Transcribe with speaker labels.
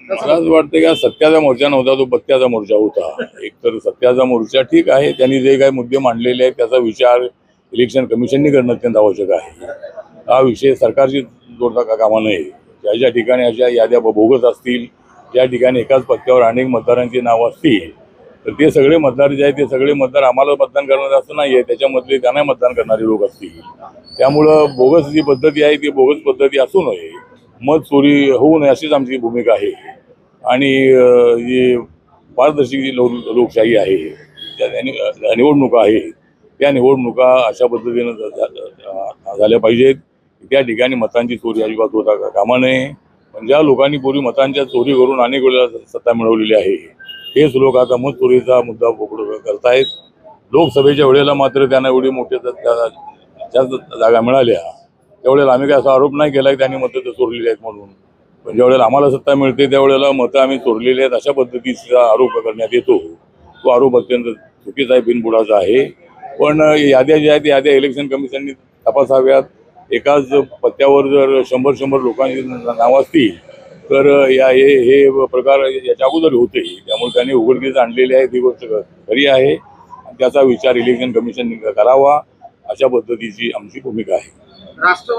Speaker 1: मला असं वाटतं की सत्याचा मोर्चा नव्हता, तो पत्त्याचा मोर्चा होता। एक तर सत्याचा मोर्चा ठीक आहे, त्यांनी जे काही मुद्दे मांडलेले आहेत त्याचा विचार इलेक्शन कमिशननी करणं अत्यंत आवश्यक आहे। हा विषय सरकारशी जोडता कामा नये। ज्या ज्या ठिकाणी अशा याद्या बोगस असतील, ज्या ठिकाणी एकाच पत्त्यावर अनेक मतदारांची नावं असतील, तर ते सगळे मतदार जे आहेत ते सगळे मतदार आम्हाला मतदान करणार असं नाही आहे, त्याच्यामधले त्यांना मतदान करणारे लोक असतील। त्यामुळं बोगस जी पद्धती आहे ती बोगस पद्धती असू नये, मत चोरी होऊ नये अशीच आमची भूमिका आहे। आणि जी पारदर्शक जी लोकशाही आहे, त्या निवडणुका आहेत, त्या निवडणुका अशा पद्धतीनं झाल्या पाहिजेत। त्या ठिकाणी मतांची चोरी अजिबात होता कामा नये। पण ज्या लोकांनी पूर्वी मतांच्या चोरी करून अनेक वेळेला सत्ता मिळवलेली आहे, हेच लोक आता मत चोरीचा मुद्दा पकडून करतायत। लोकसभेच्या वेळेला मात्र त्यांना एवढी मोठ्या जास्त जागा मिळाल्या, त्यावेळेला आम्ही काय असा आरोप नाही केला की त्यांनी मतं चोरलेली आहेत म्हणून। पण ज्या वेळेला आम्हाला सत्ता मिळते त्यावेळेला मतं आम्ही चोरलेली आहेत अशा पद्धतीचा आरोप करण्यात येतो। तो आरोप अत्यंत चुकीचा आहे, बिनबुडाचा आहे। पण याद्या ज्या आहेत याद्या इलेक्शन कमिशननी तपासाव्यात। एकाच पत्त्यावर जर 100 लोकांची नावं असतील तर हे प्रकार याच्या अगोदर होते, त्यामुळे त्यांनी उघडकीस आणलेली आहे, ती गोष्ट खरी आहे। त्याचा विचार इलेक्शन कमिशनने करावा, अशा पद्धतीची आमची भूमिका आहे।